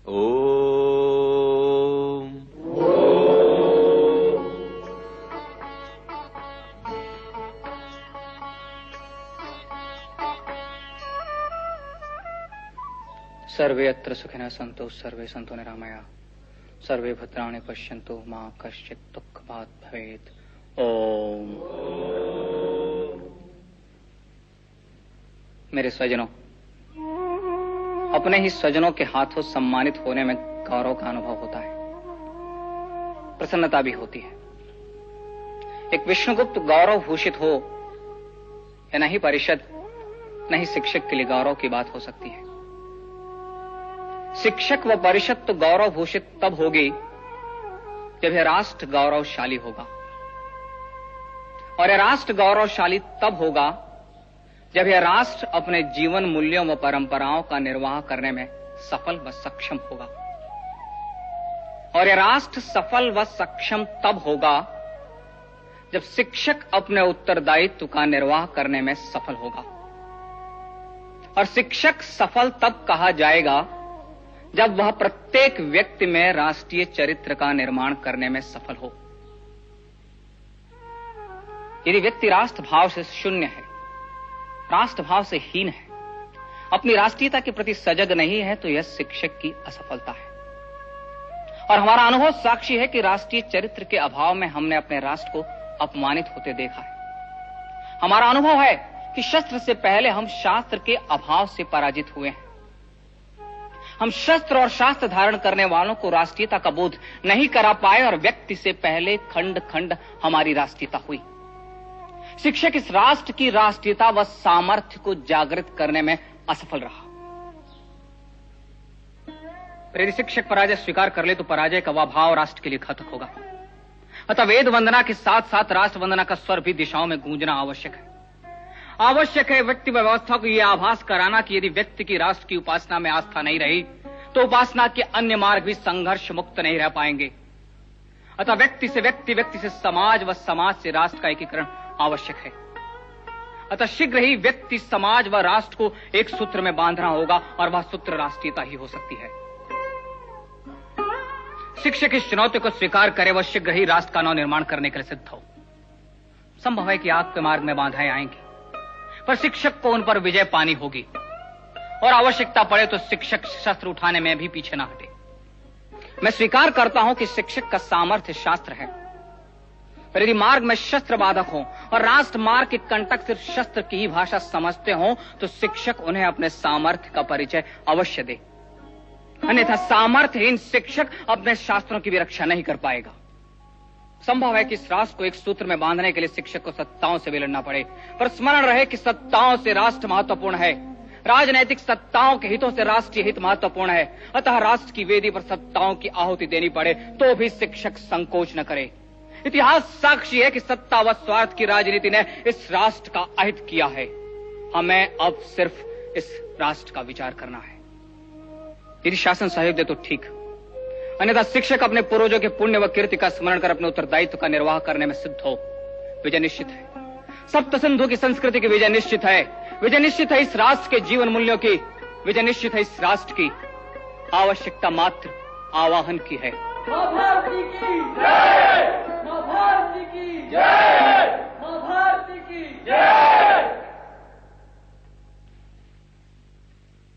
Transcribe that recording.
ओम। सर्वे अत्र सुखिनः सन्तु सर्वे सन्तु निरामया सर्वे भद्राणि पश्यन्तु मा कश्चित् दुःखभाग् भवेत्। ओम। मेरे स्वजनों, अपने ही स्वजनों के हाथों सम्मानित होने में गौरव का अनुभव होता है, प्रसन्नता भी होती है। एक विष्णुगुप्त गौरव भूषित हो या नहीं परिषद, नहीं शिक्षक के लिए गौरव की बात हो सकती है। शिक्षक व परिषद तो गौरव भूषित तब होगी जब यह राष्ट्र गौरवशाली होगा, और यह राष्ट्र गौरवशाली तब होगा जब यह राष्ट्र अपने जीवन मूल्यों व परंपराओं का निर्वाह करने में सफल व सक्षम होगा, और यह राष्ट्र सफल व सक्षम तब होगा जब शिक्षक अपने उत्तरदायित्व का निर्वाह करने में सफल होगा, और शिक्षक सफल तब कहा जाएगा जब वह प्रत्येक व्यक्ति में राष्ट्रीय चरित्र का निर्माण करने में सफल हो। यदि व्यक्ति राष्ट्र भाव से शून्य है, राष्ट्र भाव से हीन है, अपनी राष्ट्रीयता के प्रति सजग नहीं है, तो यह शिक्षक की असफलता है। और हमारा अनुभव साक्षी है कि राष्ट्रीय चरित्र के अभाव में हमने अपने राष्ट्र को अपमानित होते देखा है। हमारा अनुभव है कि शस्त्र से पहले हम शास्त्र के अभाव से पराजित हुए हैं। हम शस्त्र और शास्त्र धारण करने वालों को राष्ट्रीयता का बोध नहीं करा पाए, और व्यक्ति से पहले खंड खंड हमारी राष्ट्रीयता हुई। शिक्षक इस राष्ट्र की राष्ट्रीयता व सामर्थ्य को जागृत करने में असफल रहा। यदि शिक्षक पराजय स्वीकार कर ले तो पराजय का वह भाव राष्ट्र के लिए घातक होगा। अतः वेद वंदना के साथ साथ राष्ट्र वंदना का स्वर भी दिशाओं में गूंजना आवश्यक है। आवश्यक है व्यक्ति व्यवस्था को यह आभास कराना कि यदि व्यक्ति की राष्ट्र की उपासना में आस्था नहीं रही तो उपासना के अन्य मार्ग भी संघर्ष मुक्त नहीं रह पाएंगे। अतः व्यक्ति से व्यक्ति, व्यक्ति से समाज व समाज से राष्ट्र का एकीकरण आवश्यक है। अतः शीघ्र ही व्यक्ति, समाज व राष्ट्र को एक सूत्र में बांधना होगा, और वह सूत्र राष्ट्रीयता ही हो सकती है। शिक्षक इस चुनौती को स्वीकार करे, वह शीघ्र ही राष्ट्र का नव निर्माण करने के लिए सिद्ध हो। संभव है कि आग के मार्ग में बाधाएं आएंगी, पर शिक्षक को उन पर विजय पानी होगी, और आवश्यकता पड़े तो शिक्षक शस्त्र उठाने में भी पीछे न हटे। मैं स्वीकार करता हूं कि शिक्षक का सामर्थ्य शास्त्र है, पर यदि मार्ग में शस्त्र बाधक हो और राष्ट्र मार्ग के कंटक सिर्फ शस्त्र की ही भाषा समझते हो, तो शिक्षक उन्हें अपने सामर्थ्य का परिचय अवश्य दे। अन्यथा सामर्थ्यहीन शिक्षक अपने शास्त्रों की भी रक्षा नहीं कर पाएगा। संभव है कि इस राष्ट्र को एक सूत्र में बांधने के लिए शिक्षक को सत्ताओं से भी लड़ना पड़े, पर स्मरण रहे कि सत्ताओं से राष्ट्र महत्वपूर्ण है, राजनैतिक सत्ताओं के हितों से राष्ट्रीय हित महत्वपूर्ण है। अतः राष्ट्र की वेदी पर सत्ताओं की आहुति देनी पड़े तो भी शिक्षक संकोच न करे। इतिहास साक्षी है कि सत्ता व स्वार्थ की राजनीति ने इस राष्ट्र का अहित किया है। हमें अब सिर्फ इस राष्ट्र का विचार करना है। यदि शासन सहयोग दे तो ठीक, अन्यथा शिक्षक अपने पूर्वजों के पुण्य व कीर्ति का स्मरण कर अपने उत्तरदायित्व का निर्वाह करने में सिद्ध हो। विजय निश्चित है। सप्त सिंधु की संस्कृति की विजय निश्चित है। विजय निश्चित है इस राष्ट्र के जीवन मूल्यों की। विजय निश्चित है इस राष्ट्र की। आवश्यकता मात्र आवाहन की है। मां भारती की जय, मां भारती की जय, मां भारती की जय।